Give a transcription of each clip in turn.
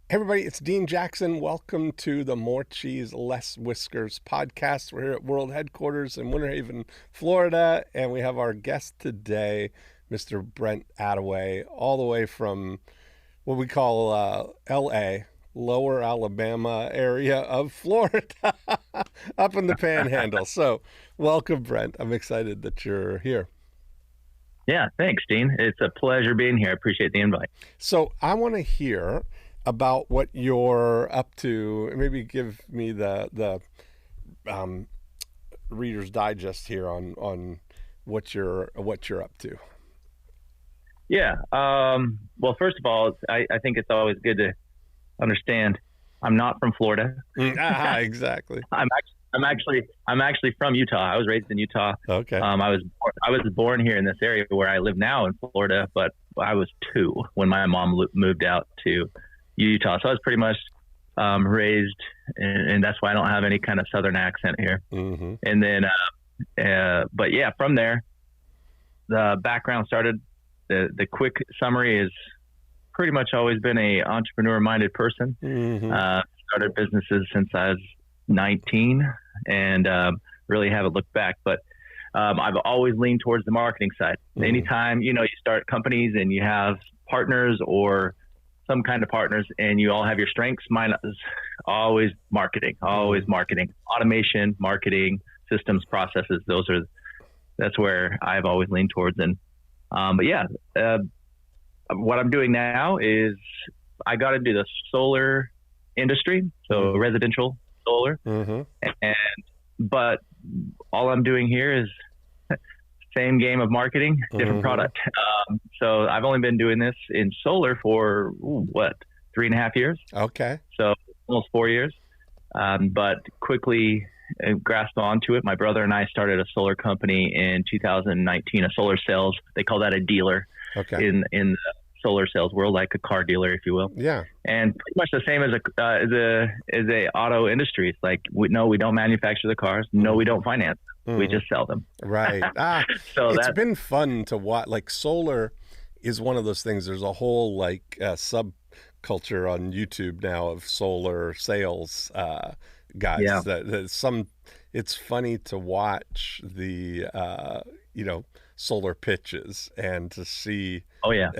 Everybody, it's Dean Jackson. Welcome to the More Cheese Less Whiskers podcast. We're here at World Headquarters in Winter Haven, Florida, and we have our guest today, Mr. Brent Attaway, all the way from what we call L.A., Lower Alabama area of Florida, up in the Panhandle. So, welcome, Brent. I'm excited that you're here. Yeah, thanks, Dean. It's a pleasure being here. I appreciate the invite. So, I want to hear about what you're up to. Maybe give me the Reader's Digest here on what you're up to. Yeah. Well, first of all, I think it's always good to understand I'm not from Florida. Exactly. I'm actually from Utah. I was raised in Utah. Okay. I was born here in this area where I live now in Florida, but I was 2 when my mom moved out to Utah. So I was pretty much raised, and that's why I don't have any kind of Southern accent here. Mm-hmm. And then, but yeah, from there, the background started. The quick summary is pretty much always been a entrepreneur-minded person. Mm-hmm. Started businesses since I was 19, and really haven't looked back. But I've always leaned towards the marketing side. Mm-hmm. Anytime you start companies and you have partners or some kind of partners and you all have your strengths, mine is always marketing, automation, marketing, systems, processes. That's where I've always leaned towards. And, but yeah, what I'm doing now is I got into the solar industry. So residential solar. But all I'm doing here is same game of marketing, different product. So I've only been doing this in solar for 3.5 years. Okay. So almost 4 years. But quickly grasped onto it. My brother and I started a solar company in 2019, a solar sales. They call that a dealer. Okay. In the solar sales world, like a car dealer, if you will. Yeah. And pretty much the same as a auto industry. It's like, we don't manufacture the cars. No, we don't finance them. We just sell them. Right. So it's been fun to watch. Like, solar is one of those things. There's a whole subculture on YouTube now of solar sales guys. Yeah. It's funny to watch the solar pitches and to see. Oh yeah.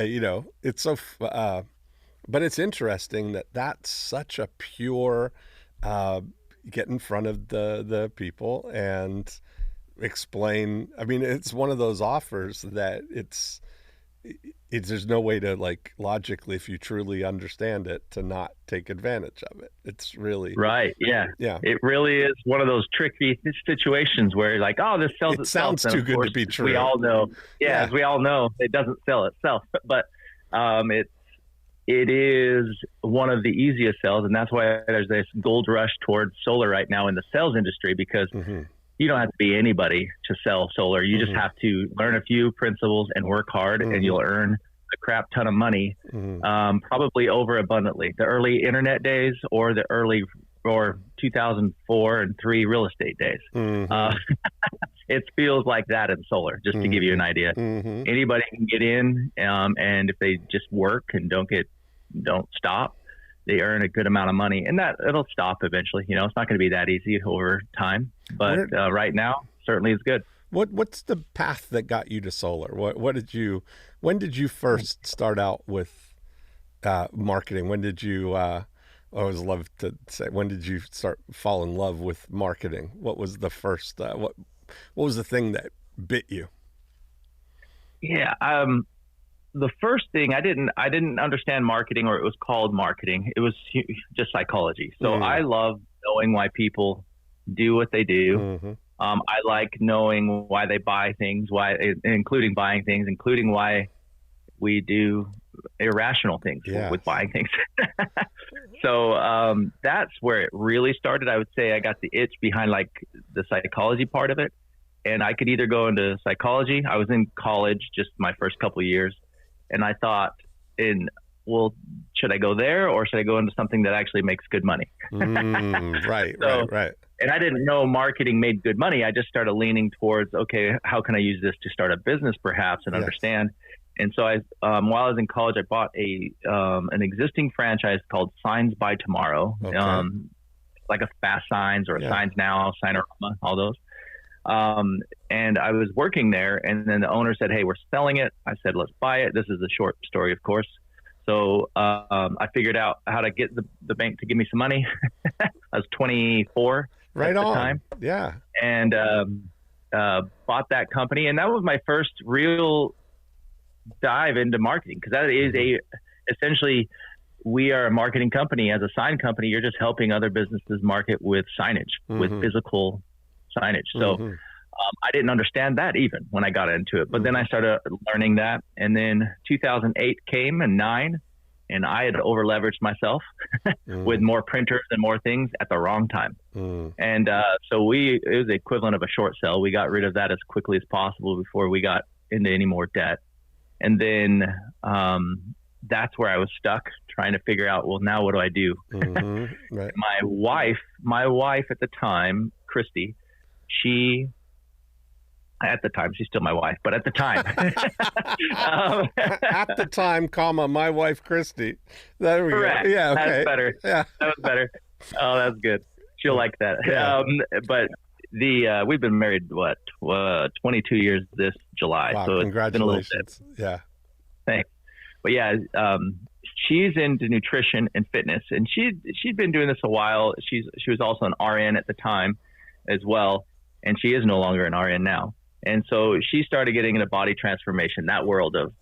It's so. But it's interesting that that's such a pure get in front of the people and explain. I mean, it's one of those offers that it's there's no way to, like, logically, if you truly understand it, to not take advantage of it. It's really right. Yeah. It really is one of those tricky situations where you're like, oh, this sells itself. Sounds too good to be true. We all know. Yeah, as we all know, it doesn't sell itself. But it is one of the easiest sells, and that's why there's this gold rush towards solar right now in the sales industry, because you don't have to be anybody to sell solar. You just have to learn a few principles and work hard, and you'll earn a crap ton of money, probably over abundantly. The early internet days or 2004 and 3 real estate days. It feels like that in solar, just to give you an idea. Anybody can get in, and if they just work and don't stop, they earn a good amount of money, and that it'll stop eventually. It's not going to be that easy over time, but right now certainly is good. What's the path that got you to solar? When did you first start out with marketing? When did you I always love to say, when did you fall in love with marketing? What was the first what was the thing that bit you? Yeah, the first thing, I didn't understand marketing, or it was called marketing. It was just psychology. So I love knowing why people do what they do. I like knowing why they buy things, including buying things, including why we do irrational things with buying things. So that's where it really started. I would say I got the itch behind, like, the psychology part of it. And I could either go into psychology. I was in college just my first couple of years, and I thought, should I go there, or should I go into something that actually makes good money? Right. And I didn't know marketing made good money. I just started leaning towards, okay, how can I use this to start a business perhaps and understand? And so while I was in college, I bought an existing franchise called Signs by Tomorrow, Okay. like a Fast Signs or a Yeah. Signs Now, Signorama, all those. And I was working there, and then the owner said, "Hey, we're selling it." I said, "Let's buy it." This is a short story, of course. So I figured out how to get the bank to give me some money. I was 24 Right at the on. time, Yeah. and bought that company, and that was my first real dive into marketing, because that is essentially, we are a marketing company. As a sign company, you're just helping other businesses market with signage, with physical signage. So I didn't understand that even when I got into it, but then I started learning that, and then 2008 came and 9, and I had over leveraged myself with more printers and more things at the wrong time. And so it was the equivalent of a short sell. We got rid of that as quickly as possible before we got into any more debt. And then that's where I was stuck trying to figure out, well, now what do I do? Right. My wife at the time, Christy, at the time, she's still my wife, but at the time, at the time, comma, my wife, Christy. There we correct. go. Yeah. Okay. That's better. Yeah. That was better. Oh, that's good. She'll like that. Yeah. But we've been married, 22 years this July. Wow, so congratulations. It's been a little bit. Yeah. Thanks. But yeah, she's into nutrition and fitness, and she'd been doing this a while. She was also an RN at the time as well, and she is no longer an RN now. And so she started getting into body transformation, that world of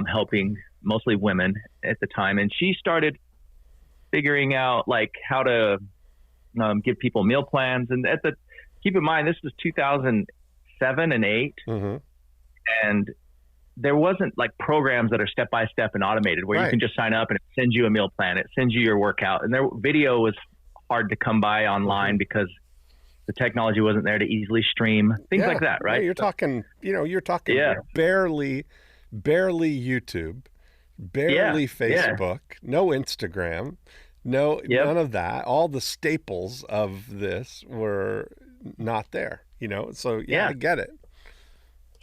helping mostly women at the time. And she started figuring out like how to give people meal plans. And keep in mind, this was 2007 and 8. And there wasn't like programs that are step-by-step and automated where you can just sign up and it sends you a meal plan. It sends you your workout. And their video was hard to come by online because the technology wasn't there to easily stream things like that. Right. You're talking barely YouTube, barely Facebook, no Instagram, none of that. All the staples of this were not there, so I get it.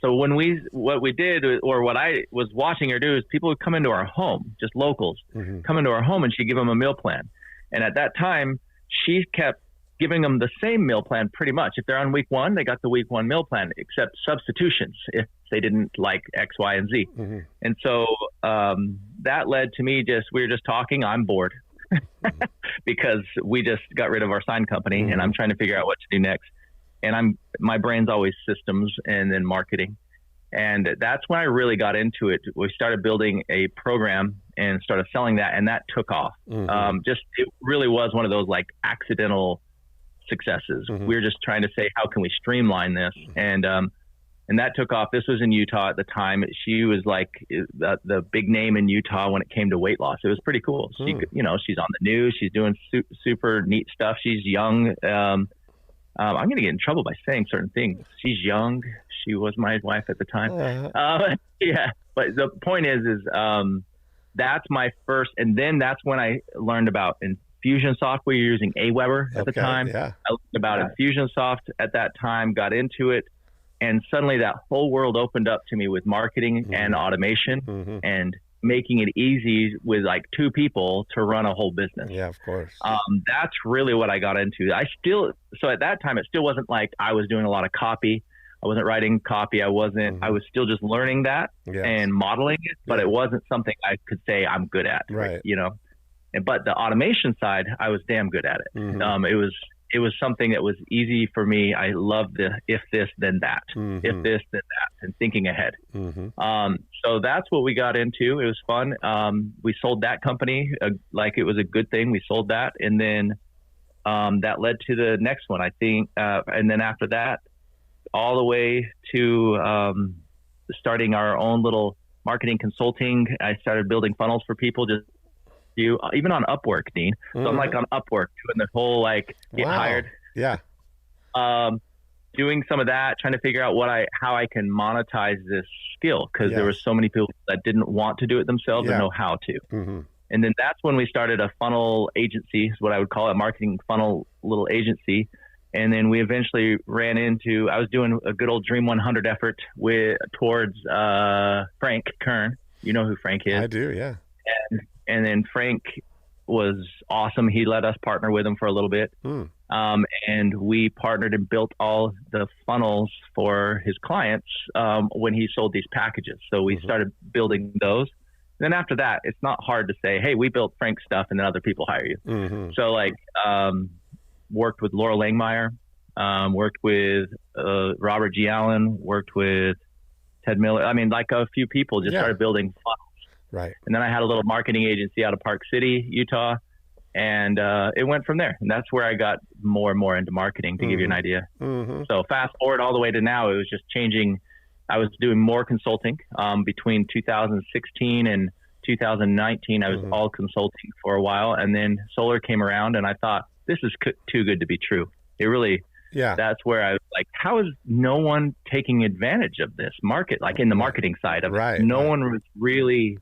So what we did, or what I was watching her do, is people would come into our home, just locals, come into our home, and she'd give them a meal plan. And at that time, she kept giving them the same meal plan pretty much. If they're on week 1, they got the week 1 meal plan, except substitutions if they didn't like X, Y, and Z. And so that led to me we were just talking. I'm bored because we just got rid of our sign company and I'm trying to figure out what to do next. And my brain's always systems and then marketing. And that's when I really got into it. We started building a program and started selling that, and that took off. It really was one of those like accidental successes. We were just trying to say, how can we streamline this? And that took off. This was in Utah at the time. She was like the big name in Utah when it came to weight loss. It was pretty cool. She, she's on the news. She's doing super neat stuff. She's young. I'm going to get in trouble by saying certain things. She's young. She was my wife at the time. But the point is that's my first, and then that's when I learned about Infusionsoft. We were using Aweber at the time. I learned about Infusionsoft at that time, got into it, and suddenly that whole world opened up to me with marketing and automation and making it easy with like 2 people to run a whole business. Yeah, of course. That's really what I got into. So at that time, it still wasn't like I was doing a lot of copy. I wasn't writing copy. I was still just learning that and modeling it, but it wasn't something I could say I'm good at, right? But the automation side, I was damn good at it. It was something that was easy for me. I loved the if this, then that, if this, then that, and thinking ahead. So that's what we got into. It was fun. We sold that company like it was a good thing. We sold that. And then that led to the next one, I think. And then after that, all the way to starting our own little marketing consulting. I started building funnels for people, even on Upwork, Dean. So I'm like on Upwork doing the whole like get hired. Yeah. Doing some of that, trying to figure out how I can monetize this skill, because there were so many people that didn't want to do it themselves and know how to. And then that's when we started a funnel agency, is what I would call it, marketing funnel little agency. And then we eventually ran into, I was doing a good old Dream 100 effort towards Frank Kern. You know who Frank is? I do, yeah. And then Frank was awesome. He let us partner with him for a little bit. And we partnered and built all the funnels for his clients when he sold these packages. So we started building those. Then after that, it's not hard to say, hey, we built Frank's stuff, and then other people hire you. So like worked with Laura Langmeyer, worked with Robert G. Allen, worked with Ted Miller. I mean, like a few people just started building funnels. Right. And then I had a little marketing agency out of Park City, Utah, and it went from there. And that's where I got more and more into marketing, to give you an idea. So fast forward all the way to now, it was just changing. I was doing more consulting between 2016 and 2019. I was all consulting for a while, and then solar came around, and I thought, this is too good to be true. It really, that's where I was like, how is no one taking advantage of this market? Like in the marketing side of it, no one was really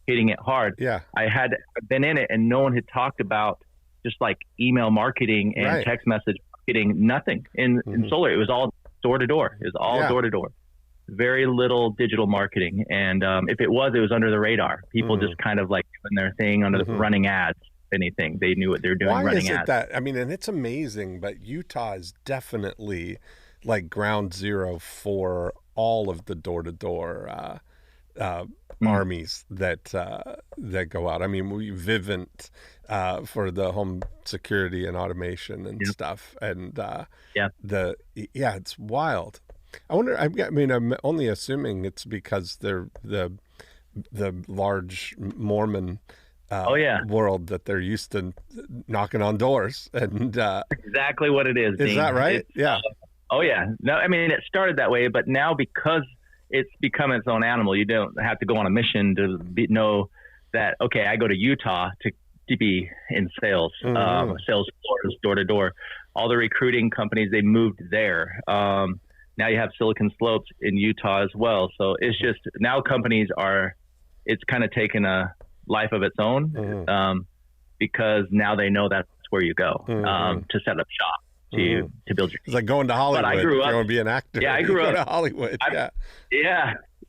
hitting it hard. I had been in it, and no one had talked about just like email marketing and text message marketing, nothing in solar. It was all door to door. It was all door to door. Very little digital marketing. And if it was under the radar. People just kind of like doing their thing under the running ads. Anything, they knew what they were doing. Why running is it ads. that? I mean, and it's amazing, but Utah is definitely like ground zero for all of the door-to-door armies that go out. I mean, Vivint for the home security and automation and stuff, and it's wild. I wonder. I mean, I'm only assuming it's because they're the large Mormon world that they're used to knocking on doors, and exactly what it is. Is Dean. that right? No, I mean, it started that way, but now because it's become its own animal, you don't have to go on a mission to know that, okay, I go to Utah to be in sales, sales floors, door to door. All the recruiting companies, they moved there. Now you have Silicon Slopes in Utah as well. So it's just now it's kind of taken a life of its own because now they know that's where you go to set up shop, to build your. It's like going to Hollywood. But I grew up, if you want to be an actor. Yeah, I grew up to Hollywood.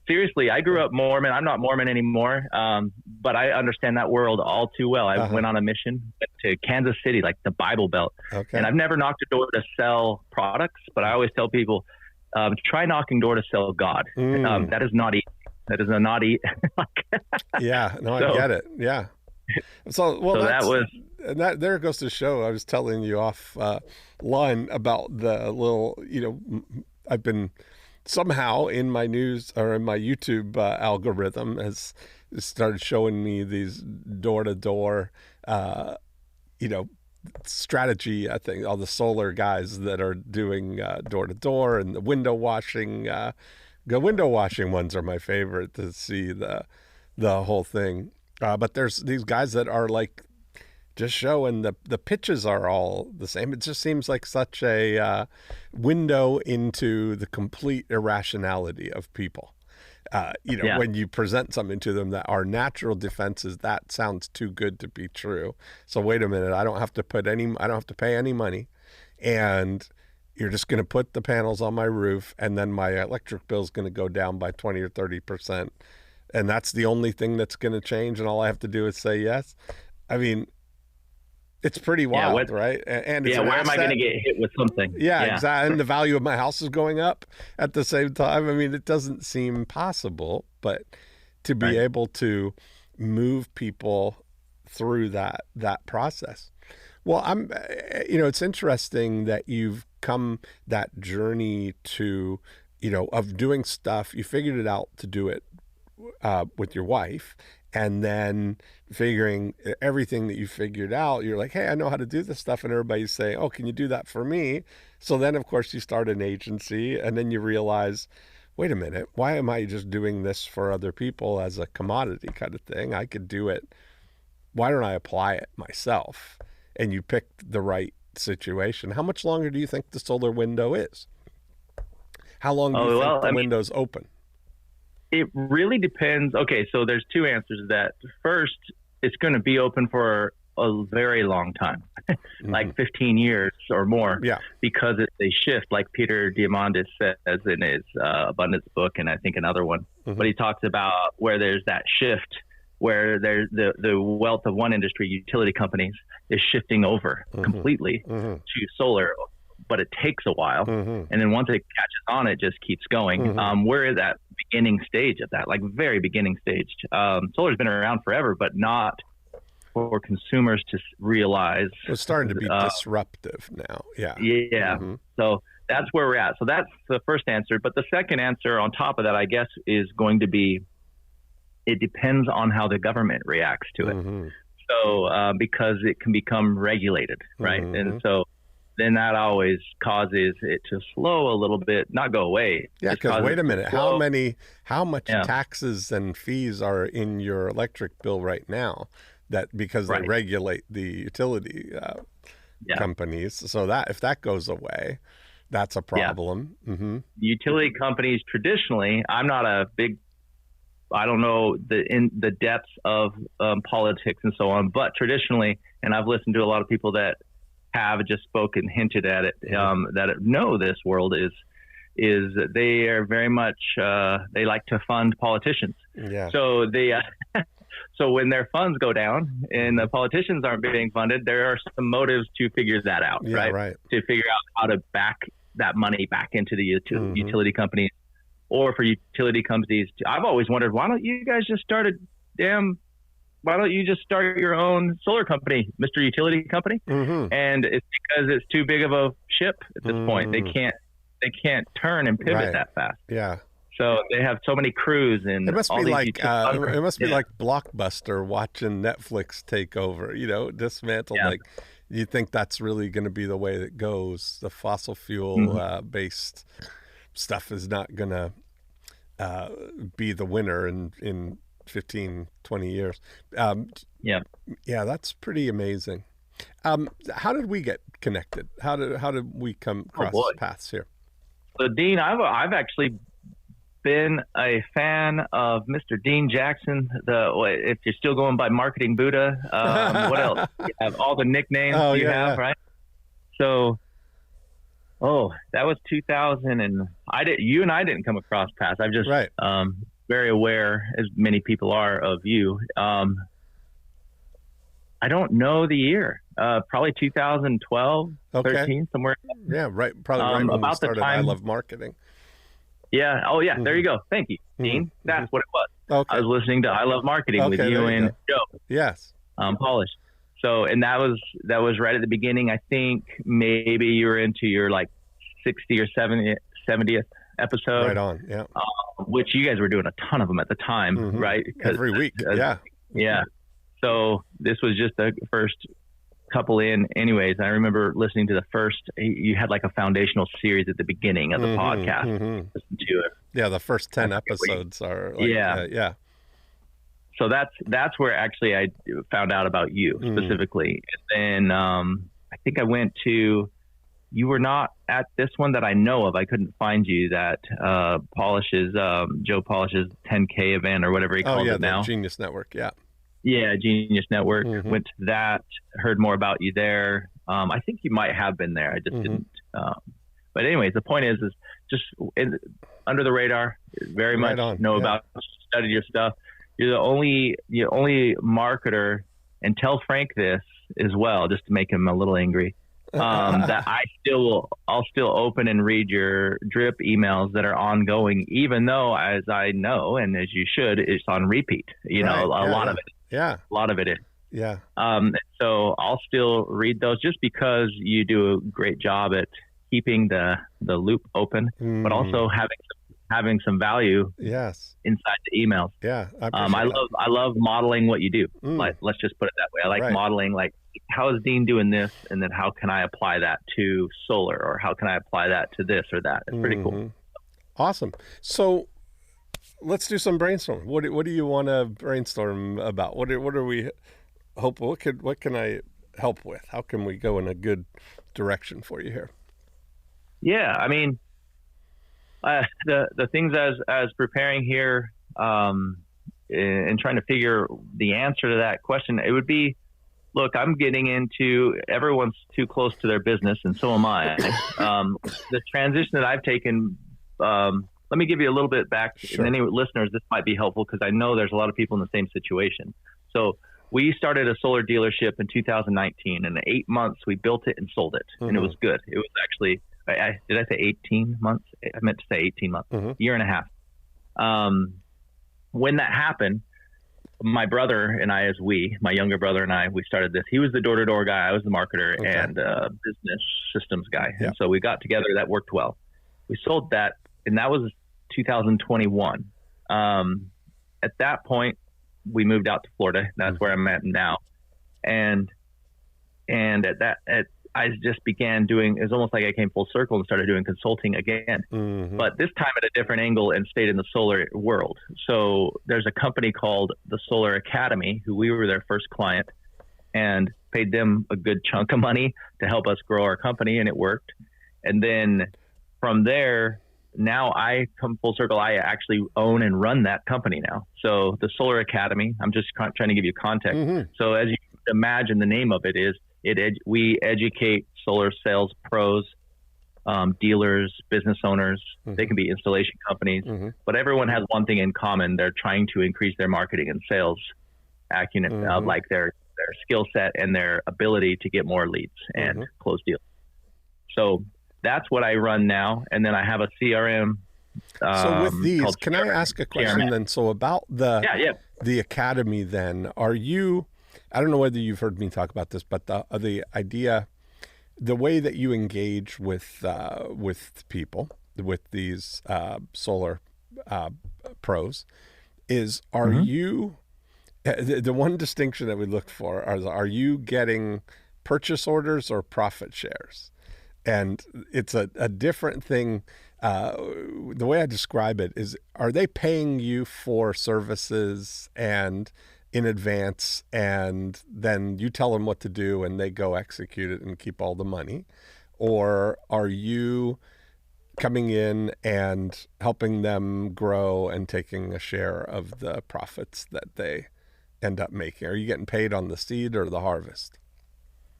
Seriously, I grew up Mormon. I'm not Mormon anymore, but I understand that world all too well. I went on a mission to Kansas City, like the Bible Belt, and I've never knocked a door to sell products, but I always tell people, try knocking door to sell God. That is not easy. That is not easy. I get it. Yeah. So there goes to show. I was telling you off line about the little, I've been somehow in my news or in my YouTube algorithm has started showing me these door-to-door, strategy. I think all the solar guys that are doing door-to-door and the window washing. The window washing ones are my favorite to see the whole thing. But there's these guys that are like just showing the pitches are all the same. It just seems like such a window into the complete irrationality of people. When you present something to them that our natural defense is that sounds too good to be true. So wait a minute, I don't have to pay any money, and you're just going to put the panels on my roof, and then my electric bill is going to go down by 20 or 30%. And that's the only thing that's going to change. And all I have to do is say yes. I mean, it's pretty wild, right? And it's where am I going to get hit with something? Yeah, exactly. And the value of my house is going up at the same time. I mean, it doesn't seem possible, but to be able to move people through that process. Well, it's interesting that you've come that journey to, of doing stuff. You figured it out to do it with your wife, and then figuring everything that you figured out, you're like, hey, I know how to do this stuff. And everybody's saying, oh, can you do that for me? So then, of course, you start an agency, and then you realize, wait a minute, why am I just doing this for other people as a commodity kind of thing? I could do it. Why don't I apply it myself? And you picked the right situation. How much longer do you think the solar window is? How long do you think the window's open? It really depends. Okay, so there's two answers to that. First, it's going to be open for a very long time, like 15 years or more, because it's a shift, like Peter Diamandis says in his Abundance book, and I think another one. But he talks about where there's that shift, where there's the wealth of one industry, utility companies, is shifting over completely to solar, but it takes a while. And then once it catches on, it just keeps going. We're at that beginning stage of that, like very beginning stage. Solar's been around forever, but not for consumers to realize. It's starting to be disruptive now. So that's where we're at. So that's the first answer. But the second answer on top of that, I guess, is going to be, it depends on how the government reacts to it. So because it can become regulated, right? And so then that always causes it to slow a little bit, not go away. Yeah, because wait a minute, how much taxes and fees are in your electric bill right now? That because they regulate the utility companies, so that if that goes away, that's a problem. Utility companies traditionally, I don't know the depths of politics and so on, but traditionally, and I've listened to a lot of people that have just spoken, hinted at it, that know this world is they are very much they like to fund politicians. So they. So when their funds go down and the politicians aren't being funded, there are some motives to figure that out, right? To figure out how to back that money back into the utility companies, or for utility companies. I've always wondered, why don't you guys just start your own solar company, Mr. Utility Company? And it's because it's too big of a ship at this point. They can't turn and pivot that fast. So they have so many crews, and it must be like Blockbuster watching Netflix take over, dismantle. Like, you think that's really going to be the way that goes? The fossil fuel based stuff is not going to be the winner in 15, 20 years. That's pretty amazing. How did we get connected? How did we come cross paths here? So Dean, I've actually been a fan of Mr. Dean Jackson. If you're still going by Marketing Buddha, what else? You have all the nicknames right? So, that was 2000, and you and I didn't come across paths. I'm just very aware, as many people are, of you. I don't know the year. Probably 2012, 13, somewhere. Yeah, right. Probably right when about we started the time, I Love Marketing. Yeah. Oh, yeah. There you go. Thank you, Dean. That's what it was. I was listening to I Love Marketing with you and Joe. Yes. Polish. So, and that was right at the beginning. I think maybe you were into your like 60 or 70th episode. Right on. Yeah. Which you guys were doing a ton of them at the time, right? Every week. Yeah. So this was just the first couple in. Anyways, I remember listening to the first, you had like a foundational series at the beginning of the podcast. Listen to it. Yeah, the first 10 episodes are like, So that's where actually I found out about you specifically. And then I think I went to, you were not at this one that I know of. I couldn't find you, that Joe Polish's 10K event or whatever he calls it now. Genius Network. Yeah, Genius Network. Went to that, heard more about you there. I think you might have been there. I just didn't. But anyways, the point is just under the radar, very much know about, study your stuff. You're the only marketer, and tell Frank this as well, just to make him a little angry, that I'll still open and read your drip emails that are ongoing, even though, as I know, and as you should, it's on repeat, a lot of it. Yeah. A lot of it is. Yeah. So I'll still read those, just because you do a great job at keeping the loop open, but also having some value inside the emails. Yeah. I love modeling what you do. Like, let's just put it that way. I like modeling, like, how is Dean doing this? And then how can I apply that to solar, or how can I apply that to this or that? It's pretty cool. Awesome. So let's do some brainstorming. What do you want to brainstorm about? What are we hope? What can I help with? How can we go in a good direction for you here? Yeah. I mean, the things as preparing here, and trying to figure the answer to that question, it would be, look, I'm getting into, everyone's too close to their business, and so am I. The transition that I've taken, let me give you a little bit back. Sure. And any listeners, this might be helpful because I know there's a lot of people in the same situation. So we started a solar dealership in 2019. In 8 months, we built it and sold it. And it was good. It was actually, did I say 18 months? I meant to say 18 months, year and a half. When that happened, my brother and I, my younger brother and I, we started this. He was the door-to-door guy. I was the marketer and business systems guy. And so we got together. That worked well. We sold that, and that was 2021. At that point, we moved out to Florida. That's where I'm at now. And I just began doing, it was almost like I came full circle and started doing consulting again, but this time at a different angle and stayed in the solar world. So there's a company called the Solar Academy, who we were their first client, and paid them a good chunk of money to help us grow our company, and it worked. And then from there, now I come full circle. I actually own and run that company now. So the Solar Academy, I'm just trying to give you context. So as you imagine, the name of it is, we educate solar sales pros, dealers, business owners. They can be installation companies, but everyone has one thing in common. They're trying to increase their marketing and sales acumen, like their skill set and their ability to get more leads and close deals. So that's what I run now. And then I have a CRM. So with these, can I ask a question then? So about the Academy then, are you, I don't know whether you've heard me talk about this, but the idea, the way that you engage with people, with these solar pros, is are you, the one distinction that we looked for are you getting purchase orders or profit shares? And it's a different thing. The way I describe it is, are they paying you for services and in advance, and then you tell them what to do and they go execute it and keep all the money? Or are you coming in and helping them grow and taking a share of the profits that they end up making? Are you getting paid on the seed or the harvest?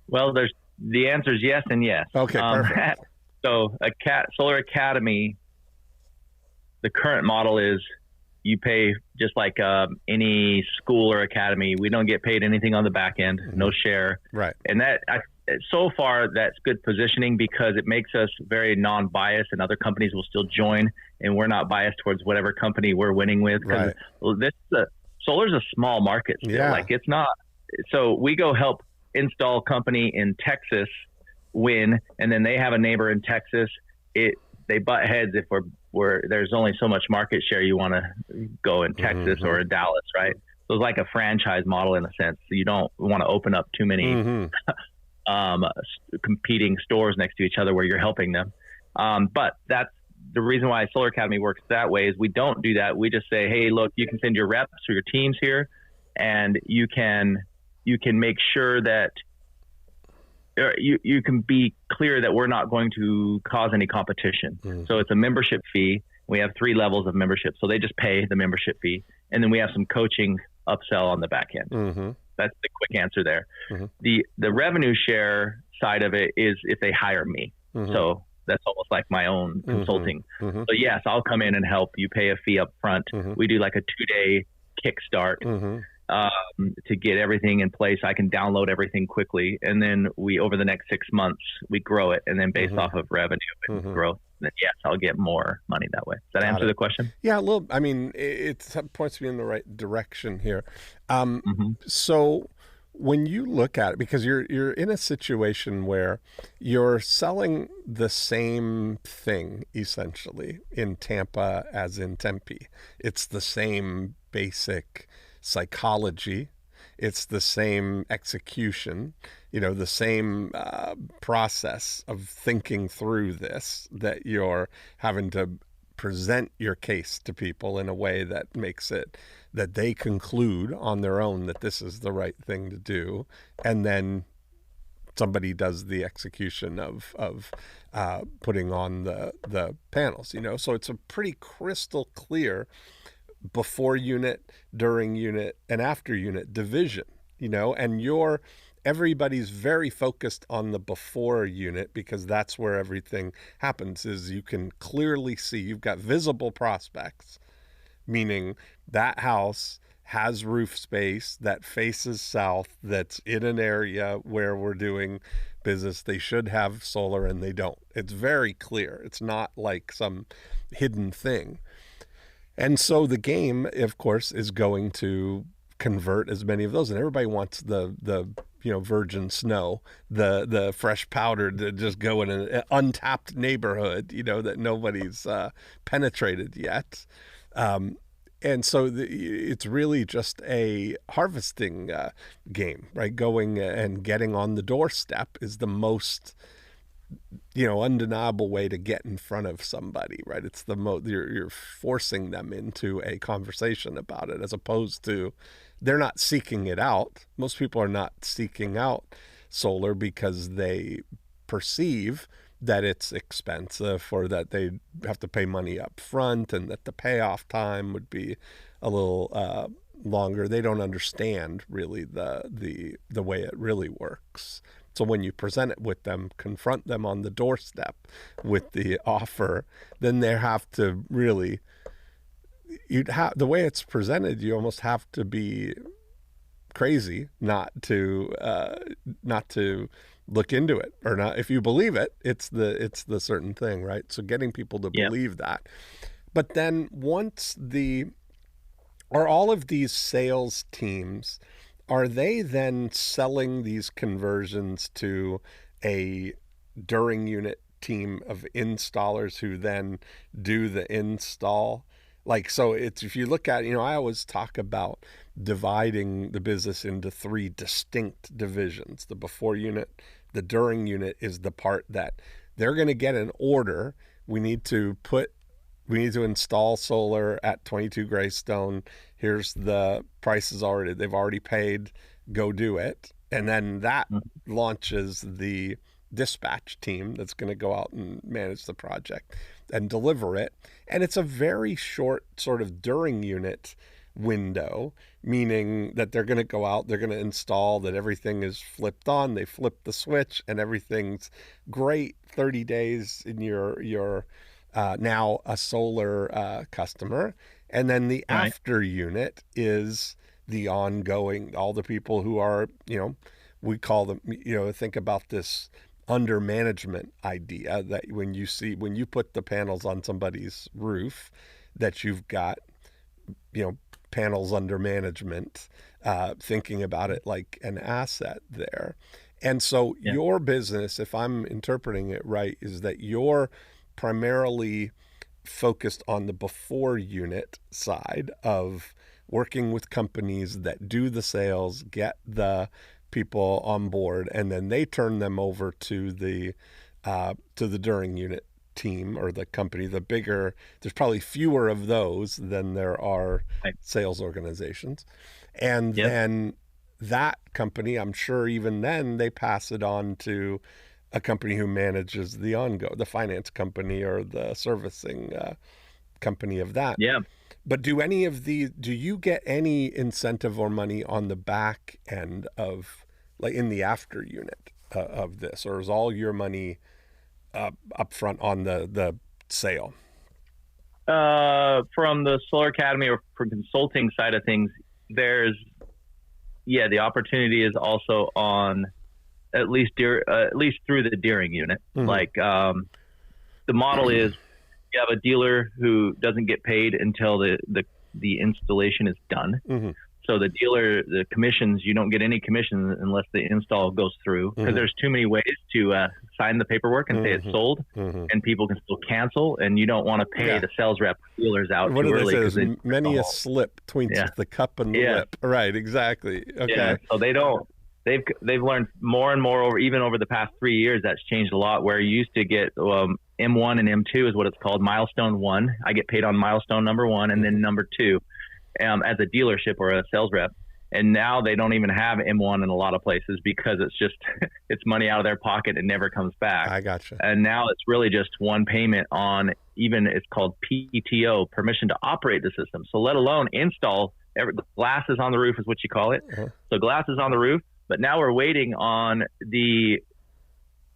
Well, the answer is yes and yes. Okay, perfect. So Solar Academy, the current model is you pay just like any school or academy. We don't get paid anything on the back end, no share. Right. And so far, that's good positioning because it makes us very non-biased, and other companies will still join, and we're not biased towards whatever company we're winning with. Right. Solar's a small market still. Yeah. Like it's not. So we go help install company in Texas win, and then they have a neighbor in Texas. They butt heads if there's only so much market share you want to go in Texas or in Dallas, right? So it's like a franchise model in a sense. So you don't want to open up too many competing stores next to each other where you're helping them. But that's the reason why Solar Academy works that way is we don't do that. We just say, hey, look, you can send your reps or your teams here, and you can make sure that you can be clear that we're not going to cause any competition. So it's a membership fee. We have 3 levels of membership. So they just pay the membership fee. And then we have some coaching upsell on the back end. That's the quick answer there. The revenue share side of it is if they hire me. So that's almost like my own consulting. So yes, I'll come in and help. You pay a fee up front. We do like a 2-day kickstart. To get everything in place. I can download everything quickly. And then over the next 6 months, we grow it. And then based off of revenue and growth, then yes, I'll get more money that way. Does that answer the question? Yeah, a little. I mean, it points me in the right direction here. So when you look at it, because you're in a situation where you're selling the same thing essentially in Tampa as in Tempe. It's the same basic psychology, it's the same execution, the same process of thinking through this, that you're having to present your case to people in a way that makes it that they conclude on their own that this is the right thing to do, and then somebody does the execution of putting on the panels. So it's a pretty crystal clear before unit, during unit, and after unit division, and you're everybody's very focused on the before unit because that's where everything happens. Is you can clearly see you've got visible prospects, meaning that house has roof space that faces south, that's in an area where we're doing business. They should have solar and they don't. It's very clear. It's not like some hidden thing. And so the game, of course, is going to convert as many of those, and everybody wants the virgin snow, the fresh powder to just go in an untapped neighborhood, that nobody's penetrated yet. And so it's really just a harvesting game, right? Going and getting on the doorstep is the most, undeniable way to get in front of somebody, right? It's the most, you're forcing them into a conversation about it, as opposed to they're not seeking it out. Most people are not seeking out solar because they perceive that it's expensive, or that they have to pay money up front, and that the payoff time would be a little longer. They don't understand really the way it really works. So when you present it with them, confront them on the doorstep with the offer, then they have to really, the way it's presented, you almost have to be crazy not to look into it, or not. If you believe it, it's the certain thing, right? So getting people to believe that. But then are all of these sales teams, are they then selling these conversions to a during unit team of installers who then do the install? So if you look at, I always talk about dividing the business into 3 distinct divisions. The before unit, the during unit is the part that they're going to get an order. We need to install solar at 22 Greystone. Here's the prices already. They've already paid. Go do it. And then that launches the dispatch team that's going to go out and manage the project and deliver it. And it's a very short sort of during unit window, meaning that they're going to go out, they're going to install, that everything is flipped on, they flip the switch, and everything's great. 30 days in your now a solar customer. And then the after unit is the ongoing, all the people who are, we call them, think about this under management idea, that when you put the panels on somebody's roof, that you've got, panels under management, thinking about it like an asset there. And so your business, if I'm interpreting it right, is that you're primarily focused on the before unit side of working with companies that do the sales, get the people on board, and then they turn them over to the during unit team or the company. The bigger, there's probably fewer of those than there are sales organizations. And then that company, I'm sure even then they pass it on to a company who manages the finance company or the servicing company of that. Yeah. But do you get any incentive or money on the back end of, like in the after unit of this, or is all your money up front on the sale? From the Solar Academy or from consulting side of things, there's, the opportunity is also on at least through the during unit. Mm-hmm. Like the model is, you have a dealer who doesn't get paid until the installation is done. Mm-hmm. So the dealer, the commissions, you don't get any commissions unless the install goes through, because there's too many ways to sign the paperwork and say it's sold, and people can still cancel, and you don't want to pay the sales rep dealers out too early. What do they say? Many a slip between the cup and the lip. Right, exactly. Okay. Yeah, so they don't. They've learned more and more over the past 3 years. That's changed a lot. Where you used to get M1 and M2 is what it's called. Milestone 1. I get paid on milestone number 1, and then number 2 as a dealership or a sales rep. And now they don't even have M1 in a lot of places because it's just it's money out of their pocket and never comes back. I gotcha. And now it's really just one payment on, even it's called PTO, permission to operate the system. So let alone install. Glasses on the roof is what you call it. So glasses on the roof. But now we're waiting on the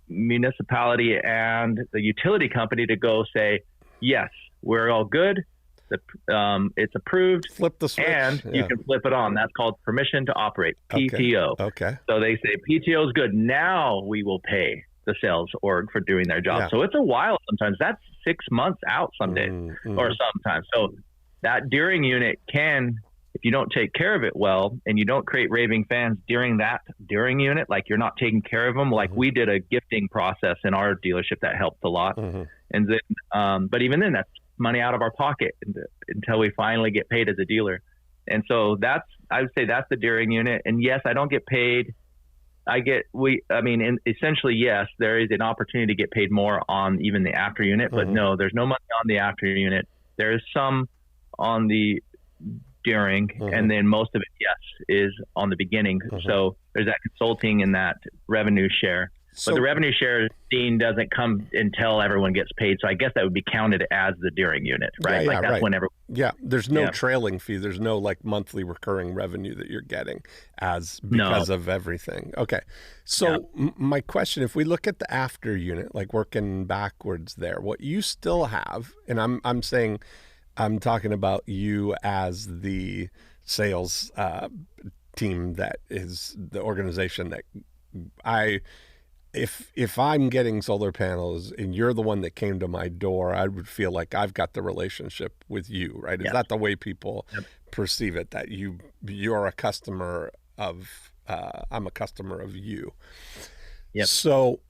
municipality and the utility company to go say, yes, we're all good. It's approved. Flip the switch. And you can flip it on. That's called permission to operate, PTO. Okay. So they say PTO is good. Now we will pay the sales org for doing their job. So it's a while sometimes. That's 6 months out some days or sometimes. So that during unit can, if you don't take care of it well and you don't create raving fans during that during unit, like you're not taking care of them, like we did a gifting process in our dealership that helped a lot. And then, but even then, that's money out of our pocket until we finally get paid as a dealer. And so I would say that's the during unit. And yes, I don't get paid. Essentially, yes, there is an opportunity to get paid more on even the after unit, but no, there's no money on the after unit. There is some on the during, and then most of it, yes, is on the beginning. So there's that consulting and that revenue share. But the revenue share, Dean, doesn't come until everyone gets paid. So I guess that would be counted as the during unit, right? That's whenever. Yeah, there's no trailing fee. There's no like monthly recurring revenue that you're getting because of everything. Okay. So my question, if we look at the after unit, like working backwards there, what you still have, and I'm talking about you as the sales team that is the organization that if I'm getting solar panels and you're the one that came to my door, I would feel like I've got the relationship with you, right? Is that the way people perceive it? That you're a customer of, I'm a customer of you. So,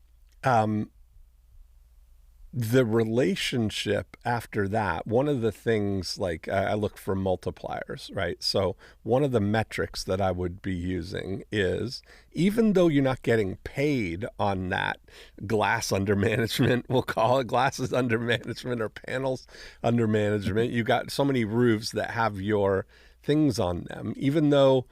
the relationship after that, one of the things, like I look for multipliers, right? So one of the metrics that I would be using is, even though you're not getting paid on that glass under management, we'll call it glasses under management or panels under management, you got so many roofs that have your things on them, even though,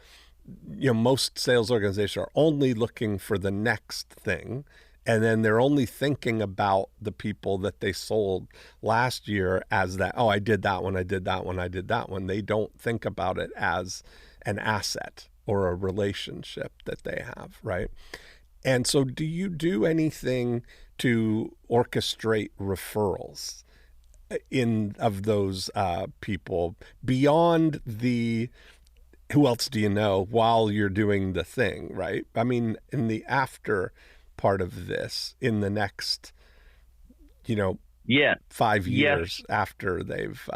most sales organizations are only looking for the next thing. And then they're only thinking about the people that they sold last year as that, I did that one, I did that one, I did that one. They don't think about it as an asset or a relationship that they have, right? And so do you do anything to orchestrate referrals of those people beyond the who else do you know while you're doing the thing, right? I mean, in the after part of this, in the next 5 years after they've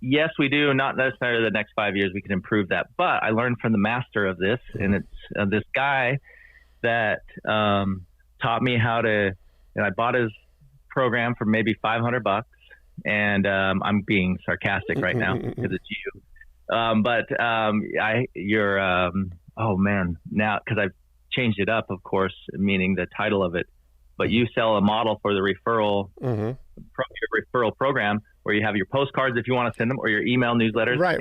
yes, we do. Not necessarily the next 5 years, we can improve that, but I learned from the master of this, and it's this guy that taught me how to, and I bought his program for maybe $500, and I'm being sarcastic right now because it's you, now because I've changed it up, of course, meaning the title of it, but you sell a model for the referral program where you have your postcards if you want to send them, or your email newsletters. Right.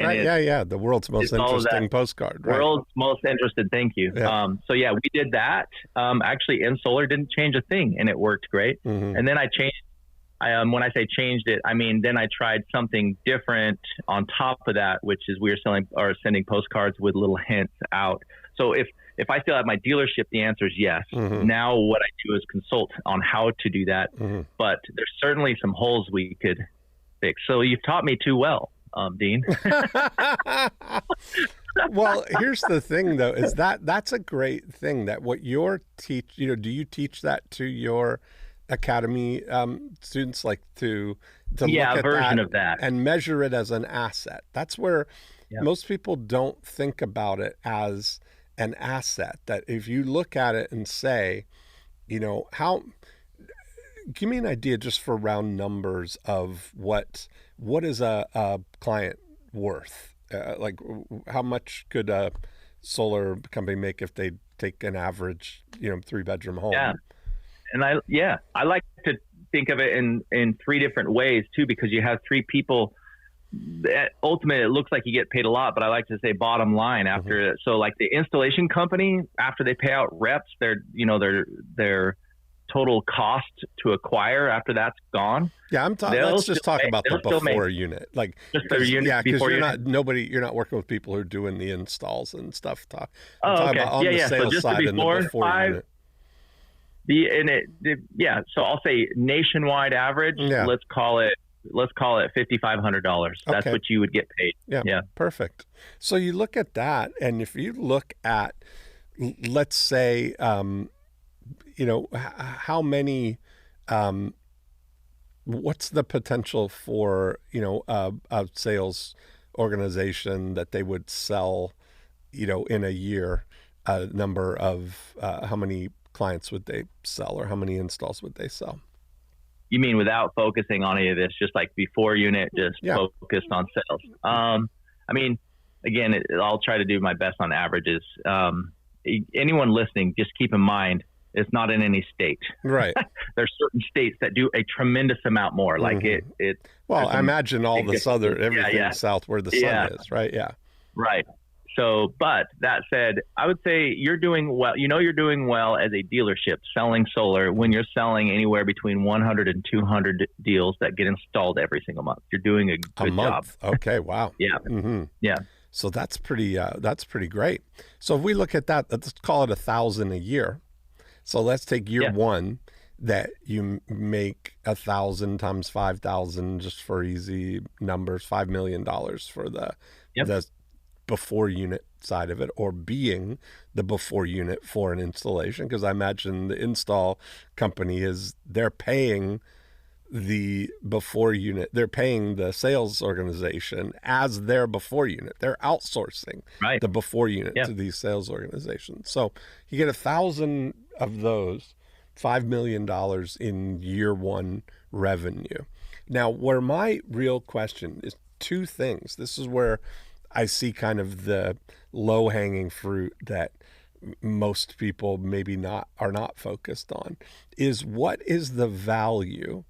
The world's most interesting postcard. Right. World's most interested. Thank you. Yeah. We did that. Actually, in solar didn't change a thing, and it worked great. And then I changed. When I say changed it, I mean then I tried something different on top of that, which is we are sending postcards with little hints out. So if I still have my dealership, the answer is yes. Now what I do is consult on how to do that. But there's certainly some holes we could fix. So you've taught me too well, Dean. Well, here's the thing, though, is that's a great thing that what you're do you teach that to your academy students, like to look at version of that and measure it as an asset? That's where most people don't think about it as an asset. That if you look at it and say, how, give me an idea just for round numbers of what is a client worth? Like how much could a solar company make if they take an average, 3-bedroom home? Yeah. And I like to think of it in three different ways too, because you have three people. Ultimately, it looks like you get paid a lot, but I like to say bottom line after it. So like the installation company, after they pay out reps, their total cost to acquire after that's gone. Yeah, let's just talk about the before unit, like just the unit. Yeah, because you're not working with people who are doing the installs and stuff. I'm okay. talking about on the sales side and the before unit. So I'll say nationwide average. Yeah. Let's call it $5,500. That's what you would get paid. Yeah. Perfect. So you look at that, and if you look at, let's say, how many, what's the potential for, a sales organization that they would sell, in a year, a number of, how many clients would they sell, or how many installs would they sell? You mean without focusing on any of this, just like before unit, just focused on sales? I mean, again, I'll try to do my best on averages. Anyone listening, just keep in mind, it's not in any state. Right. There's certain states that do a tremendous amount more. Like Well, I imagine all the southern, everything south where the sun is, right? Yeah. Right. So, but that said, I would say you're doing well. You're doing well as a dealership selling solar when you're selling anywhere between 100 and 200 deals that get installed every single month. You're doing a good job. Okay. Wow. Yeah. Yeah. So that's pretty great. So if we look at that, let's call it 1,000 a year. So let's take year one that you make 1,000 times 5,000, just for easy numbers, $5 million for the before unit side of it, or being the before unit for an installation. Because I imagine the install company they're paying the before unit, they're paying the sales organization as their before unit. They're outsourcing the before unit to these sales organizations. So you get 1,000 of those, $5 million in year one revenue. Now, where my real question is two things. This is where I see kind of the low-hanging fruit that most people maybe are not focused on, is what is the value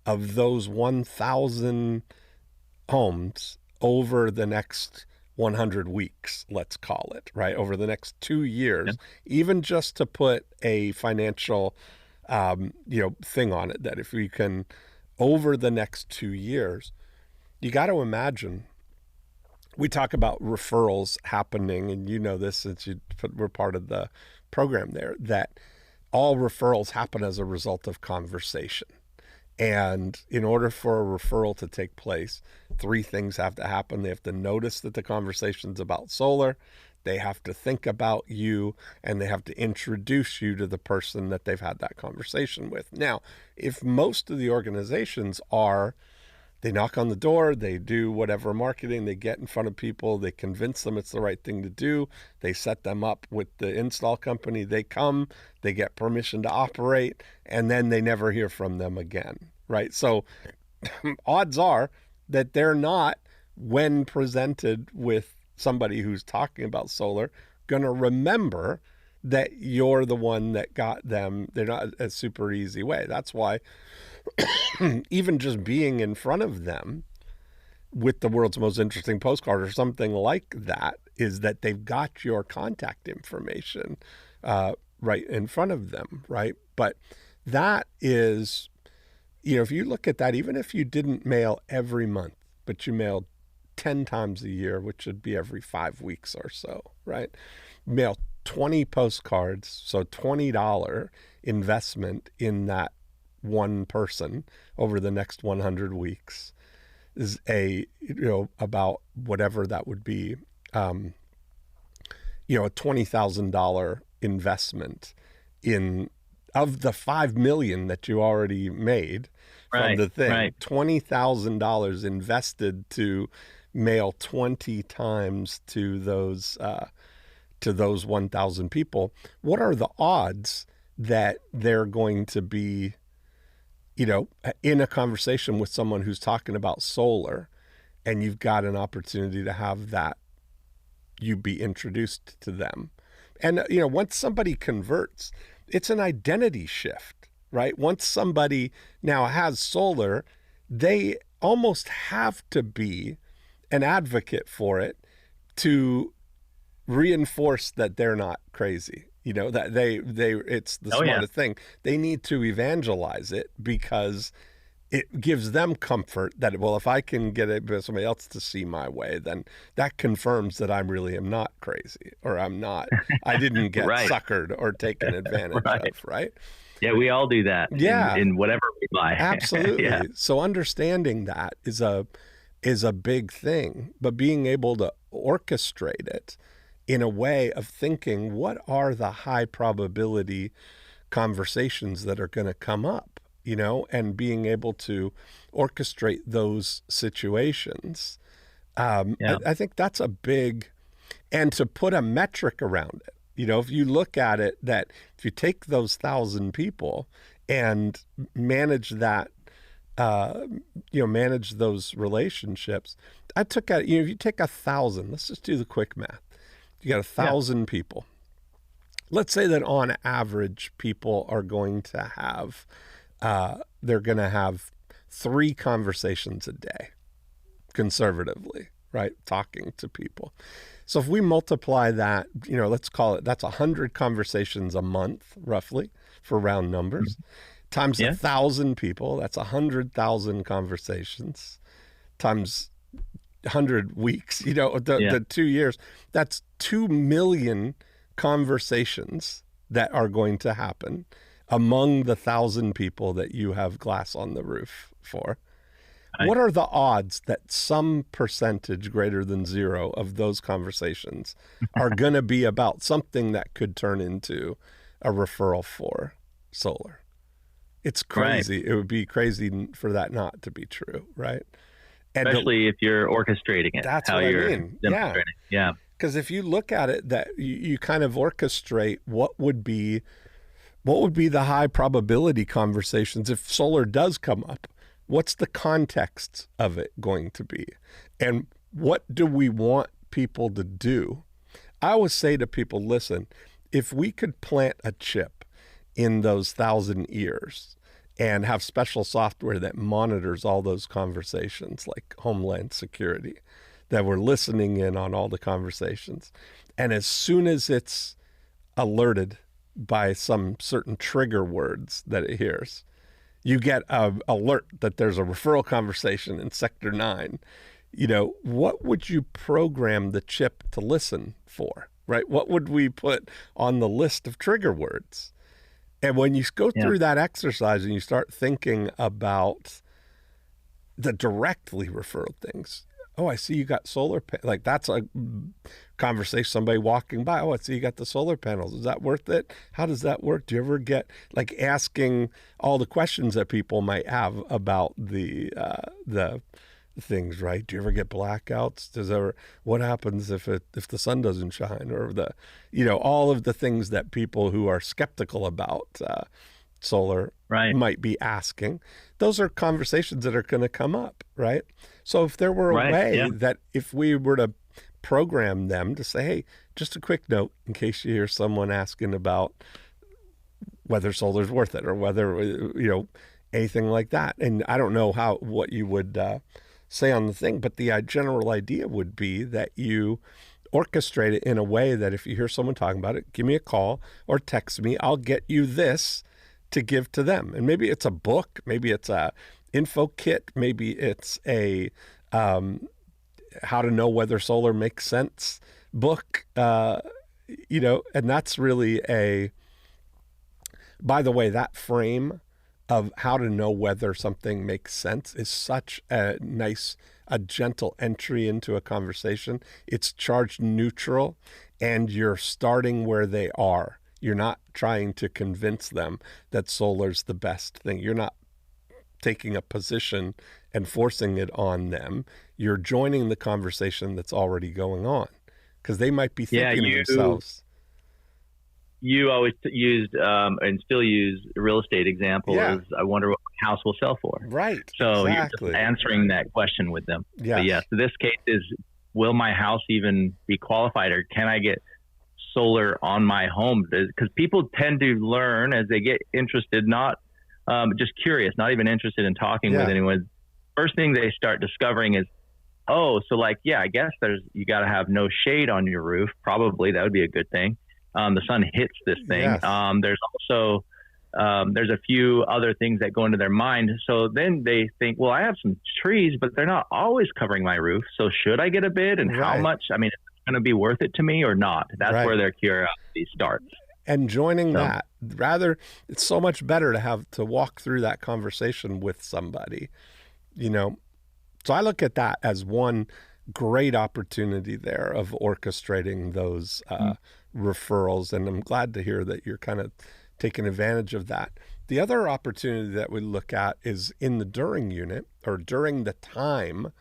of those 1,000 homes over the next 100 weeks, let's call it, right? Over the next 2 years, even just to put a financial, thing on it, that if we can, over the next 2 years, you got to imagine. We talk about referrals happening, and you know this since we're part of the program there, that all referrals happen as a result of conversation. And in order for a referral to take place, 3 things have to happen. They have to notice that the conversation's about solar, they have to think about you, and they have to introduce you to the person that they've had that conversation with. Now, if most of the organizations they knock on the door, they do whatever marketing, they get in front of people, they convince them it's the right thing to do, they set them up with the install company, they come, they get permission to operate, and then they never hear from them again, right? So odds are that they're not, when presented with somebody who's talking about solar, going to remember that you're the one that got them. They're not a super easy way. That's why even just being in front of them with the world's most interesting postcard or something like that is that they've got your contact information right in front of them, right? But that is, if you look at that, even if you didn't mail every month, but you mailed 10 times a year, which would be every 5 weeks or so, right? Mail 20 postcards, so $20 investment in that one person over the next 100 weeks is about whatever that would be, a $20,000 investment of the $5 million that you already made from the thing, $20,000 invested to mail 20 times to those 1,000 people. What are the odds that they're going to be, in a conversation with someone who's talking about solar, and you've got an opportunity to have that, you be introduced to them? And, once somebody converts, it's an identity shift, right? Once somebody now has solar, they almost have to be an advocate for it to reinforce that they're not crazy. that it's the Oh yeah. smartest thing. They need to evangelize it because it gives them comfort that, well, if I can get somebody else to see my way, then that confirms that I really am not crazy, or I didn't get Right. suckered or taken advantage Right. of, right? Yeah, we all do that Yeah, in whatever we buy. absolutely. Yeah. So understanding that is a big thing, but being able to orchestrate it in a way of thinking, what are the high probability conversations that are going to come up, and being able to orchestrate those situations. Yeah. I think that's a big, and to put a metric around it. If you look at it, that if you take those 1,000 people and manage that, manage those relationships. I took out, if you take 1,000, let's just do the quick math. You got 1,000 people. Let's say that on average, people are going to have, they're going to have 3 conversations a day, conservatively, right? Talking to people. So if we multiply that, let's call it, that's 100 conversations a month, roughly, for round numbers, times 1,000 people, that's 100,000 conversations, times 100 weeks, the 2 years, that's 2 million conversations that are going to happen among the 1,000 people that you have glass on the roof for. What are the odds that some percentage greater than 0 of those conversations are going to be about something that could turn into a referral for solar? It's crazy. Right. It would be crazy for that not to be true, right? And especially if you're orchestrating it. That's how you're demonstrating. Yeah. Because if you look at it, that you kind of orchestrate what would be the high probability conversations if solar does come up. What's the context of it going to be? And what do we want people to do? I always say to people, listen, if we could plant a chip in those 1,000 ears and have special software that monitors all those conversations, like Homeland Security, that we're listening in on all the conversations. And as soon as it's alerted by some certain trigger words that it hears, you get an alert that there's a referral conversation in Sector 9. What would you program the chip to listen for, right? What would we put on the list of trigger words? And when you go through that exercise and you start thinking about the directly referral things, oh, I see you got solar like that's a conversation, somebody walking by. Oh, I see you got the solar panels. Is that worth it? How does that work? Do you ever get like asking all the questions that people might have about the things, right? Do you ever get blackouts? What happens if the sun doesn't shine, or all of the things that people who are skeptical about solar might be asking? Those are conversations that are going to come up, right? So if there were a way that if we were to program them to say, hey, just a quick note in case you hear someone asking about whether solar's worth it, or whether, anything like that. And I don't know what you would say on the thing, but the general idea would be that you orchestrate it in a way that if you hear someone talking about it, give me a call or text me. I'll get you this to give to them. And maybe it's a book, maybe it's a info kit, maybe it's a how to know whether solar makes sense book, and that's really by the way, that frame of how to know whether something makes sense is such a gentle entry into a conversation. It's charged neutral, and you're starting where they are. You're not trying to convince them that solar's the best thing. You're not taking a position and forcing it on them. You're joining the conversation that's already going on, because they might be thinking to themselves. You always used and still use a real estate example as I wonder what my house will sell for. Right. So you're just answering that question with them. Yes. But yes, so this case is, will my house even be qualified, or can I get solar on my home? Because people tend to learn as they get interested, not just curious, not even interested in talking with anyone. First thing they start discovering is, I guess you got to have no shade on your roof. Probably that would be a good thing. the sun hits this thing. Yes. There's also there's a few other things that go into their mind. So then they think, well, I have some trees, but they're not always covering my roof. So should I get a bid, and how much? I mean, is it going to be worth it to me or not? That's where their curiosity starts. And joining that, it's so much better to have to walk through that conversation with somebody, you know. So I look at that as one great opportunity there of orchestrating those referrals. And I'm glad to hear that you're kind of taking advantage of that. The other opportunity that we look at is in the during unit, or during the time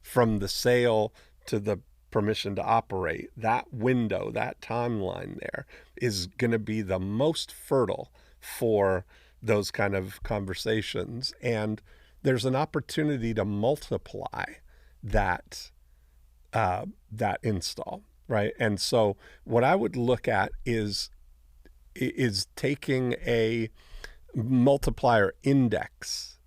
from the sale to the permission to operate. That window, that timeline there is going to be the most fertile for those kind of conversations. And there's an opportunity to multiply that install, right? And so what I would look at is taking a multiplier index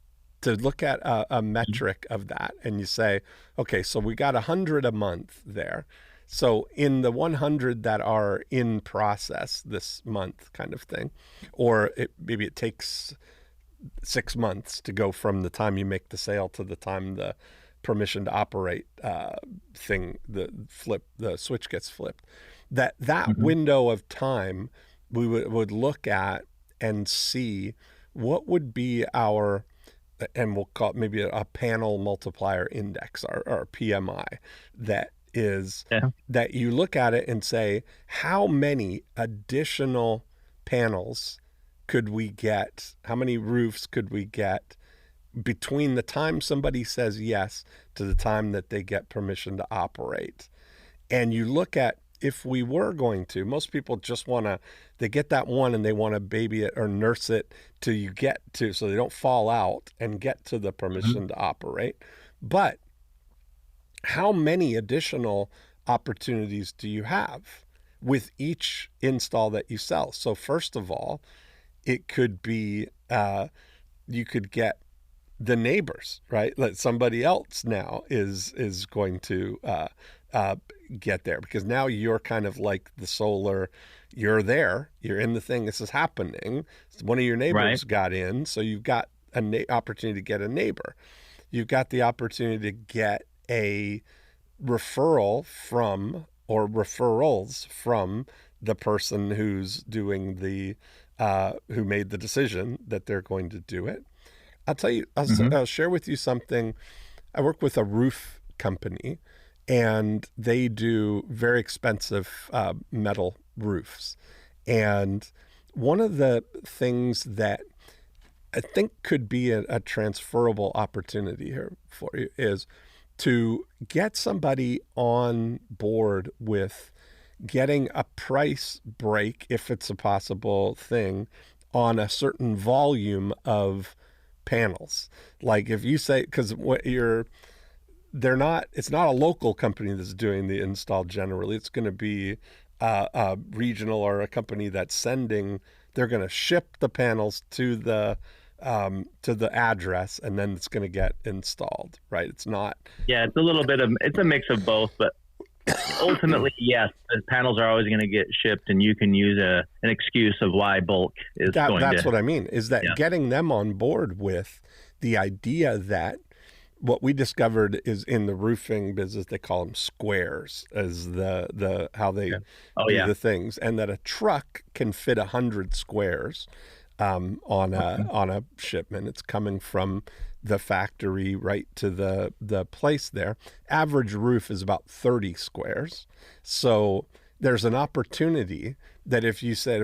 to look at a metric of that. And you say, okay, so we got 100 a month there. So in the 100 that are in process this month kind of thing, or maybe it takes 6 months to go from the time you make the sale to the time the permission to operate the switch gets flipped. That window of time we would look at and see what would be our, and we'll call it maybe a panel multiplier index, or PMI, that is that you look at it and say, how many additional panels could we get? How many roofs could we get between the time somebody says yes to the time that they get permission to operate? And you look at, if we were going to, most people just they get that one and they want to baby it or nurse it till you get to, so they don't fall out and get to the permission to operate. But how many additional opportunities do you have with each install that you sell? So first of all, it could be, you could get the neighbors, right? That somebody else now is going to get there, because now you're kind of like the solar, you're there, you're in the thing, this is happening. One of your neighbors got in, so you've got an opportunity to get a neighbor. You've got the opportunity to get a referral from, or referrals from, the person who's doing the, who made the decision that they're going to do it. I'll tell you, I'll share with you something. I work with a roof company, and they do very expensive metal roofs. And one of the things that I think could be a transferable opportunity here for you is to get somebody on board with getting a price break, if it's a possible thing, on a certain volume of panels. Like if you say, because it's not a local company that's doing the install generally. It's going to be a regional, or a company that's they're going to ship the panels to the address, and then it's going to get installed, right? It's not. Yeah, it's a mix of both, but ultimately, yes, the panels are always going to get shipped, and you can use an excuse of why bulk is going to. That's what I mean, is that getting them on board with the idea that what we discovered is, in the roofing business, they call them squares as the how they do the things, and that a truck can fit 100 squares on a shipment. It's coming from the factory right to the place there. Average roof is about 30 squares. So there's an opportunity that if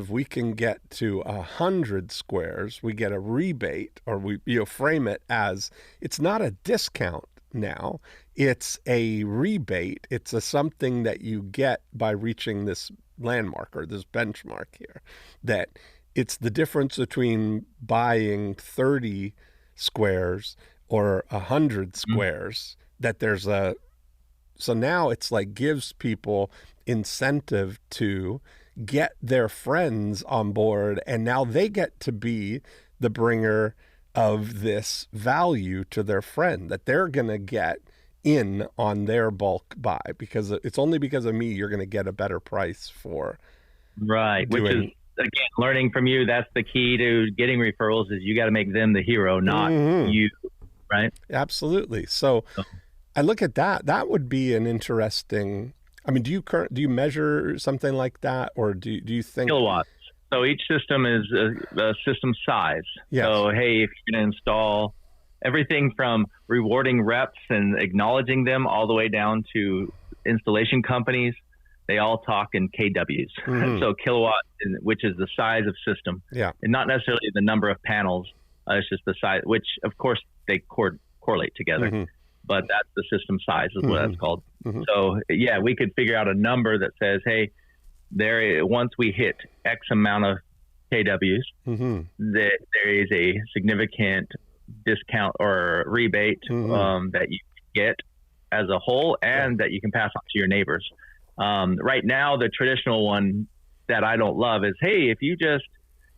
we can get to 100 squares, we get a rebate, or we frame it as, it's not a discount now, it's a rebate. It's something that you get by reaching this landmark, or this benchmark here, that it's the difference between buying 30 squares or 100 squares, that there's so now it's like gives people incentive to get their friends on board, and now they get to be the bringer of this value to their friend, that they're going to get in on their bulk buy, because it's only because of me you're going to get a better price for Right. Which is, again, learning from you. That's the key to getting referrals is you got to make them the hero, not you. Right. Absolutely. So I look at that. That would be an interesting. I mean, do you measure something like that, or do you think kilowatts? So each system is a system size. Yes. So hey, if you're going to install everything from rewarding reps and acknowledging them all the way down to installation companies, they all talk in kWs. So kilowatt, which is the size of system, and not necessarily the number of panels. It's just the size, which of course they correlate together. But that's the system size is what that's called. So yeah, we could figure out a number that says, hey, once we hit X amount of kWs, that there is a significant discount or rebate that you get as a whole, and that you can pass on to your neighbors. Right now, the traditional one that I don't love is, hey, if you just,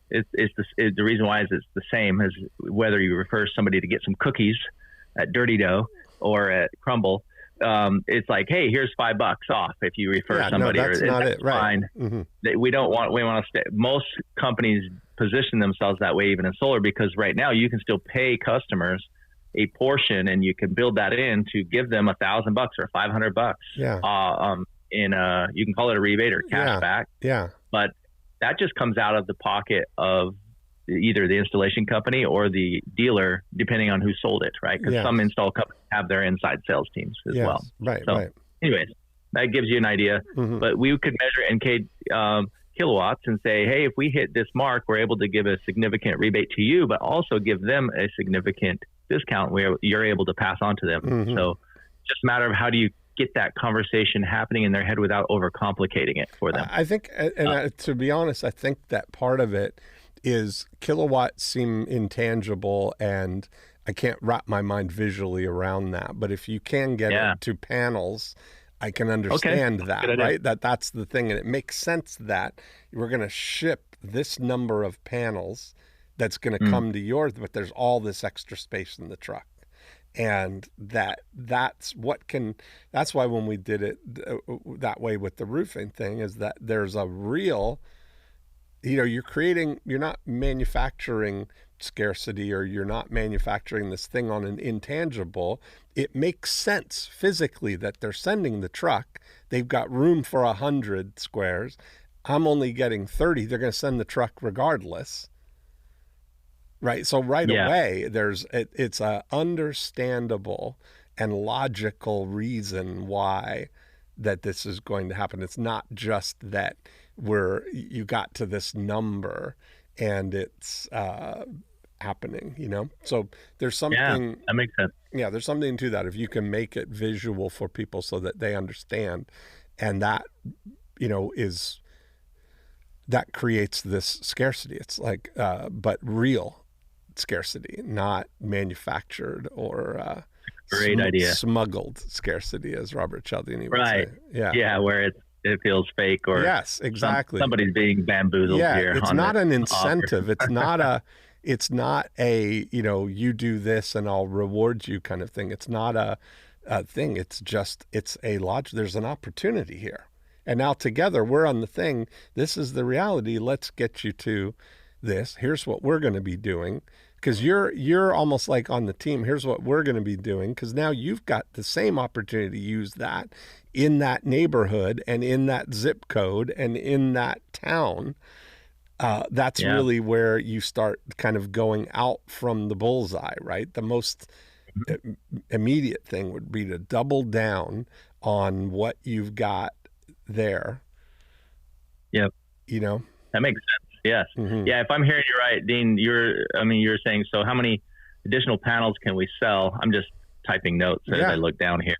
the reason why is it's the same as whether you refer somebody to get some cookies at Dirty Dough or at Crumble. It's like, hey, here's $5 off if you refer somebody. No, that's not it. Right. We want to stay. Most companies position themselves that way, even in solar, because right now you can still pay customers a portion, and you can build that in to give them $1,000 or $500. You can call it a rebate or cash back. But that just comes out of the pocket of either the installation company or the dealer, depending on who sold it, right? Because some install companies have their inside sales teams as well. Right. Anyways, that gives you an idea. But we could measure in kilowatts and say, hey, if we hit this mark, we're able to give a significant rebate to you, but also give them a significant discount where you're able to pass on to them. So just a matter of how do you get that conversation happening in their head without overcomplicating it for them. I think, to be honest, I think that part of it is kilowatts seem intangible, and I can't wrap my mind visually around that. But if you can get it to panels, I can understand that, right? That's the thing. And it makes sense that we're going to ship this number of panels that's going to come to yours, but there's all this extra space in the truck. And that's why when we did it that way with the roofing thing, is that there's a real, you're not manufacturing scarcity, or you're not manufacturing this thing on an intangible. It makes sense physically that they're sending the truck. They've got room for 100 squares. I'm only getting 30. They're going to send the truck regardless. Right. So away, it's a understandable and logical reason why that this is going to happen. It's not just that you got to this number and it's happening, So there's something. Yeah, that makes sense. Yeah, there's something to that. If you can make it visual for people so that they understand, and that, that creates this scarcity. It's like, but real scarcity, not manufactured or great idea. Smuggled scarcity, as Robert Cialdini would say. Yeah, where it feels fake, or yes, exactly. Somebody's being bamboozled here. It's not an incentive. It's not a you do this and I'll reward you kind of thing. It's not a thing. It's a logic. There's an opportunity here. And now together we're on the thing. This is the reality. Let's get you to this. Here's what we're going to be doing. Because you're almost like on the team. Here's what we're going to be doing. Because now you've got the same opportunity to use that in that neighborhood and in that zip code and in that town. That's really where you start kind of going out from the bullseye, right? The most immediate thing would be to double down on what you've got there. Yep. That makes sense. Yes. Yeah. If I'm hearing you right, Dean, you're saying, so how many additional panels can we sell? I'm just typing notes as I look down here.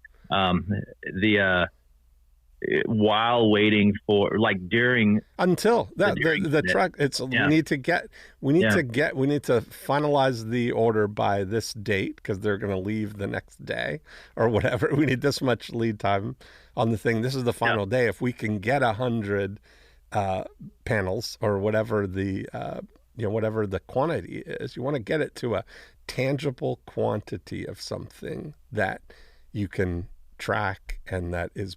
While waiting for, like, during, until that, the truck, we need to finalize the order by this date, because they're going to leave the next day or whatever. We need this much lead time on the thing. This is the final day. If we can get 100 panels or whatever whatever the quantity is, you want to get it to a tangible quantity of something that you can track, and that is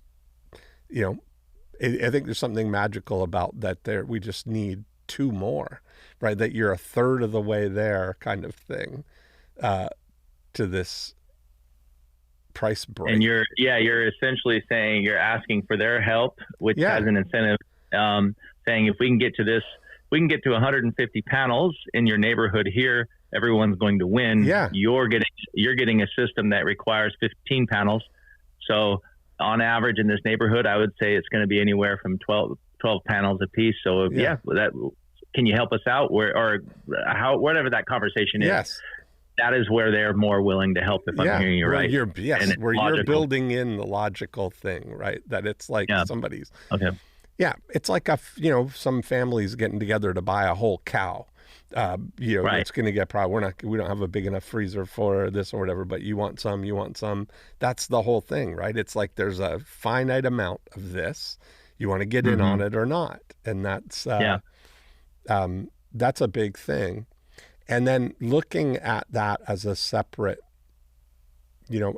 I think there's something magical about that. We just need two more, right? That you're a third of the way there, kind of thing, to this price break. And you're essentially saying you're asking for their help, which has an incentive, saying if we can get to this, we can get to 150 panels in your neighborhood here, everyone's going to win. Yeah. You're getting a system that requires 15 panels. So on average in this neighborhood, I would say it's going to be anywhere from 12 panels a piece. So can you help us out, whatever that conversation is? Yes. That is where they're more willing to help, if I'm hearing you right. You're building in the logical thing, right? That it's like somebody's. Okay. Yeah, it's like some families getting together to buy a whole cow. Right. It's going to get probably we don't have a big enough freezer for this or whatever, but you want some. That's the whole thing, right? It's like there's a finite amount of this. You want to get in on it or not, and that's a big thing. And then looking at that as a separate,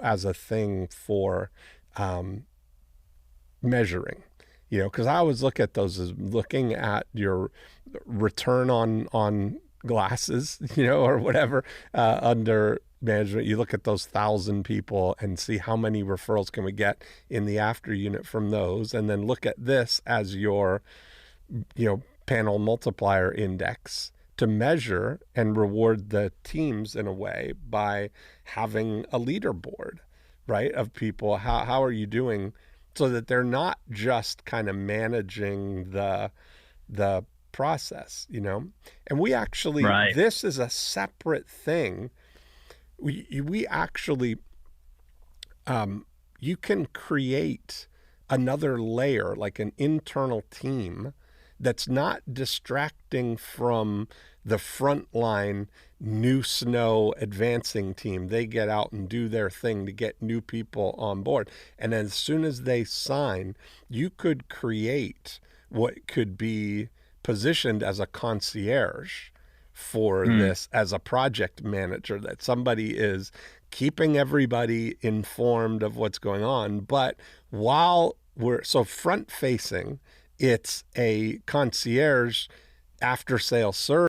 as a thing for measuring, because I always look at those as looking at your return on glasses, or whatever, under management. You look at those 1,000 people and see how many referrals can we get in the after unit from those, and then look at this as your, panel multiplier index to measure and reward the teams in a way by having a leaderboard, right, of people. How are you doing, so that they're not just kind of managing the process, And we actually, this is a separate thing. We actually, you can create another layer, like an internal team, that's not distracting from the frontline new snow advancing team. They get out and do their thing to get new people on board. And as soon as they sign, you could create what could be positioned as a concierge for this, as a project manager, that somebody is keeping everybody informed of what's going on. But while we're so front facing, it's a concierge after sale service